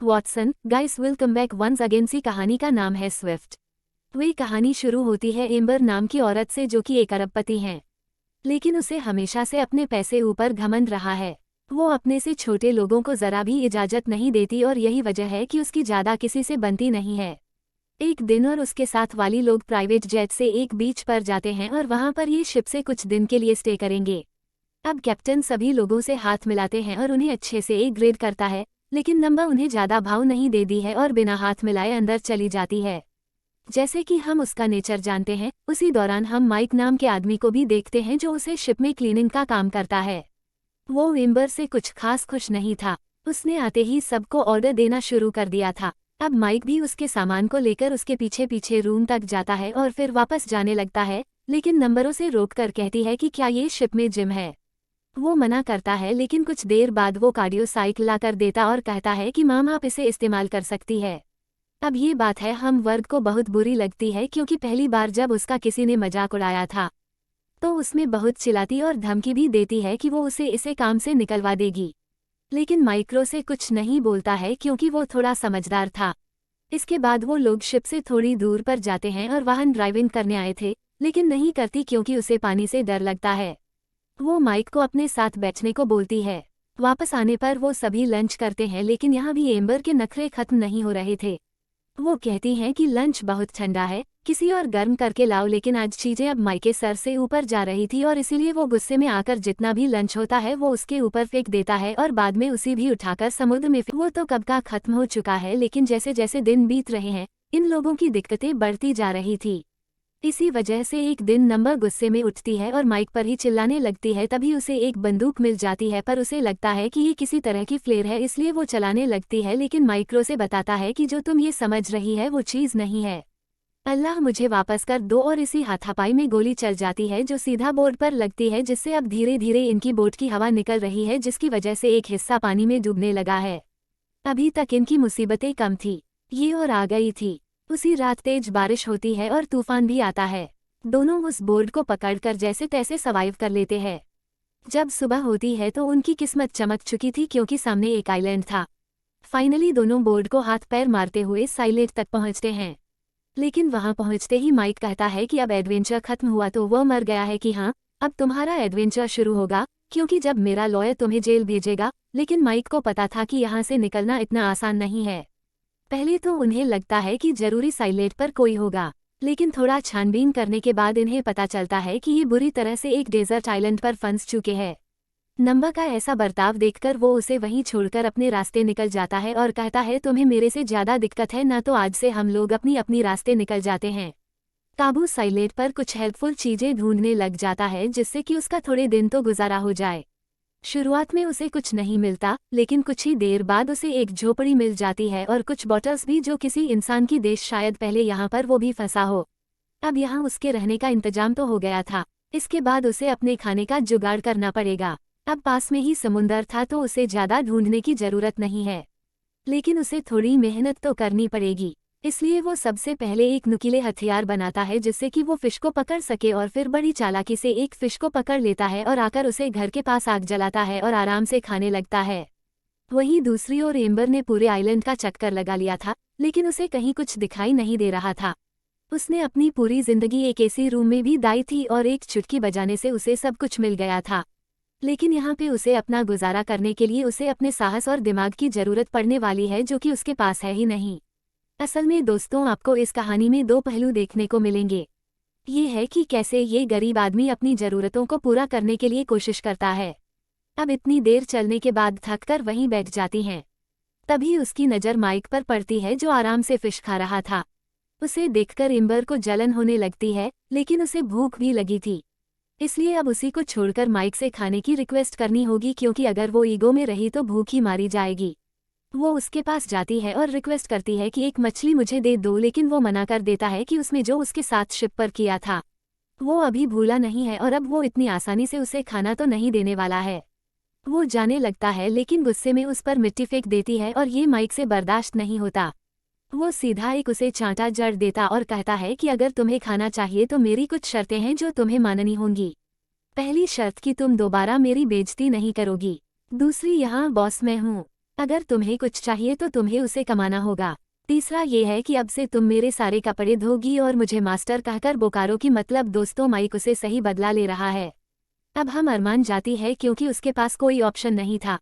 Watson, guys welcome back once again. सी कहानी का नाम है स्विफ्ट। वही कहानी शुरू होती है एम्बर नाम की औरत से जो कि एक अरबपति हैं, लेकिन उसे हमेशा से अपने पैसे ऊपर घमंड रहा है। वो अपने से छोटे लोगों को जरा भी इजाजत नहीं देती और यही वजह है कि उसकी ज्यादा किसी से बनती नहीं है। एक दिन और उसके साथ वाली लोग प्राइवेट जेट से एक बीच पर जाते हैं और वहां पर ये शिप से कुछ दिन के लिए स्टे करेंगे। अब कैप्टन सभी लोगों से हाथ मिलाते हैं और उन्हें अच्छे से एक ग्रेड करता है, लेकिन नंबर उन्हें ज्यादा भाव नहीं दे दी है और बिना हाथ मिलाए अंदर चली जाती है। जैसे कि हम उसका नेचर जानते हैं, उसी दौरान हम माइक नाम के आदमी को भी देखते हैं जो उसे शिप में क्लीनिंग का काम करता है। वो एम्बर से कुछ खास खुश नहीं था। उसने आते ही सबको ऑर्डर देना शुरू कर दिया था। अब माइक भी उसके सामान को लेकर उसके पीछे पीछे रूम तक जाता है और फिर वापस जाने लगता है, लेकिन नंबरों से रोककर कहती है कि क्या ये शिप में जिम है। वो मना करता है, लेकिन कुछ देर बाद वो कार्डियो साइकिल ला कर देता और कहता है कि माम आप इसे इस्तेमाल कर सकती है। अब ये बात है हम वर्ग को बहुत बुरी लगती है, क्योंकि पहली बार जब उसका किसी ने मजाक उड़ाया था तो उसमें बहुत चिल्लाती और धमकी भी देती है कि वो उसे इसे काम से निकलवा देगी। लेकिन माइक्रो से कुछ नहीं बोलता है क्योंकि वो थोड़ा समझदार था। इसके बाद वो लोग शिप से थोड़ी दूर पर जाते हैं और वाहन ड्राइविंग करने आए थे, लेकिन नहीं करती क्योंकि उसे पानी से डर लगता है। वो माइक को अपने साथ बैठने को बोलती है। वापस आने पर वो सभी लंच करते हैं, लेकिन यहाँ भी एम्बर के नखरे खत्म नहीं हो रहे थे। वो कहती हैं कि लंच बहुत ठंडा है, किसी और गर्म करके लाओ, लेकिन आज चीजें अब माइक के सर से ऊपर जा रही थी और इसीलिए वो गुस्से में आकर जितना भी लंच होता है वो उसके ऊपर फेंक देता है और बाद में उसी भी उठाकर समुद्र में वो तो कब का खत्म हो चुका है, लेकिन जैसे जैसे दिन बीत रहे हैं इन लोगों की दिक्कतें बढ़ती जा रही थी। इसी वजह से एक दिन नंबर गुस्से में उठती है और माइक पर ही चिल्लाने लगती है। तभी उसे एक बंदूक मिल जाती है, पर उसे लगता है कि ये किसी तरह की फ्लेयर है, इसलिए वो चलाने लगती है, लेकिन माइक्रो से बताता है कि जो तुम ये समझ रही है वो चीज़ नहीं है। अल्लाह मुझे वापस कर दो, और इसी हाथापाई में गोली चल जाती है जो सीधा बोर्ड पर लगती है, जिससे अब धीरे धीरे इनकी बोट की हवा निकल रही है, जिसकी वजह से एक हिस्सा पानी में डूबने लगा है। अभी तक इनकी मुसीबतें कम थी, ये और आ गई थी। उसी रात तेज बारिश होती है और तूफान भी आता है। दोनों उस बोर्ड को पकड़कर जैसे तैसे सर्वाइव कर लेते हैं। जब सुबह होती है तो उनकी किस्मत चमक चुकी थी, क्योंकि सामने एक आइलैंड था। फाइनली दोनों बोर्ड को हाथ पैर मारते हुए साइलेट तक पहुंचते हैं, लेकिन वहां पहुंचते ही माइक कहता है कि अब एडवेंचर खत्म हुआ तो वो मर गया है, कि हाँ अब तुम्हारा एडवेंचर शुरू होगा, क्योंकि जब मेरा लॉयर तुम्हें जेल भेजेगा। लेकिन माइक को पता था कि यहाँ से निकलना इतना आसान नहीं है। पहले तो उन्हें लगता है कि जरूरी साइलेट पर कोई होगा, लेकिन थोड़ा छानबीन करने के बाद इन्हें पता चलता है कि ये बुरी तरह से एक डेजर्ट आइलैंड पर फंस चुके हैं। नंबर का ऐसा बर्ताव देखकर वो उसे वहीं छोड़कर अपने रास्ते निकल जाता है और कहता है तुम्हें मेरे से ज्यादा दिक्कत है ना, तो आज से हम लोग अपनी अपनी रास्ते निकल जाते हैं। काबू साइलेट पर कुछ हेल्पफुल चीजें ढूंढने लग जाता है, जिससे कि उसका थोड़े दिन तो गुजारा हो जाए। शुरुआत में उसे कुछ नहीं मिलता, लेकिन कुछ ही देर बाद उसे एक झोपड़ी मिल जाती है और कुछ बॉटल्स भी, जो किसी इंसान की देश शायद पहले यहाँ पर वो भी फंसा हो। अब यहाँ उसके रहने का इंतजाम तो हो गया था, इसके बाद उसे अपने खाने का जुगाड़ करना पड़ेगा। अब पास में ही समुंदर था तो उसे ज्यादा ढूंढने की जरूरत नहीं है, लेकिन उसे थोड़ी मेहनत तो करनी पड़ेगी। इसलिए वो सबसे पहले एक नुकीले हथियार बनाता है, जिससे कि वो फिश को पकड़ सके, और फिर बड़ी चालाकी से एक फिश को पकड़ लेता है और आकर उसे घर के पास आग जलाता है और आराम से खाने लगता है। वहीं दूसरी ओर एम्बर ने पूरे आइलैंड का चक्कर लगा लिया था, लेकिन उसे कहीं कुछ दिखाई नहीं दे रहा था। उसने अपनी पूरी जिंदगी एक एसी रूम में भी दाई थी और एक चुटकी बजाने से उसे सब कुछ मिल गया था, लेकिन यहाँ पे उसे अपना गुजारा करने के लिए उसे अपने साहस और दिमाग की जरूरत पड़ने वाली है, जो कि उसके पास है ही नहीं। असल में दोस्तों, आपको इस कहानी में दो पहलू देखने को मिलेंगे। ये है कि कैसे ये गरीब आदमी अपनी जरूरतों को पूरा करने के लिए कोशिश करता है। अब इतनी देर चलने के बाद थक कर वहीं बैठ जाती हैं। तभी उसकी नज़र माइक पर पड़ती है, जो आराम से फिश खा रहा था। उसे देखकर एम्बर को जलन होने लगती है, लेकिन उसे भूख भी लगी थी, इसलिए अब उसी को छोड़कर माइक से खाने की रिक्वेस्ट करनी होगी, क्योंकि अगर वो ईगो में रही तो भूख ही मारी जाएगी। वो उसके पास जाती है और रिक्वेस्ट करती है कि एक मछली मुझे दे दो, लेकिन वो मना कर देता है कि उसमें जो उसके साथ शिप पर किया था वो अभी भूला नहीं है और अब वो इतनी आसानी से उसे खाना तो नहीं देने वाला है। वो जाने लगता है, लेकिन गुस्से में उस पर मिट्टी फेंक देती है और ये माइक से बर्दाश्त नहीं होता। वो सीधा एक उसे चांटा जड़ देता और कहता है कि अगर तुम्हें खाना चाहिए तो मेरी कुछ शर्तें हैं जो तुम्हें माननी होंगी। पहली शर्त कि तुम दोबारा मेरी बेइज्जती नहीं करोगी। दूसरी, यहाँ बॉस मैं हूँ। अगर तुम्हें कुछ चाहिए तो तुम्हें उसे कमाना होगा। तीसरा ये है कि अब से तुम मेरे सारे कपड़े धोगी और मुझे मास्टर कहकर बोकारो की मतलब दोस्तों माइक उसे सही बदला ले रहा है। अब हम अरमान जाती है क्योंकि उसके पास कोई ऑप्शन नहीं था।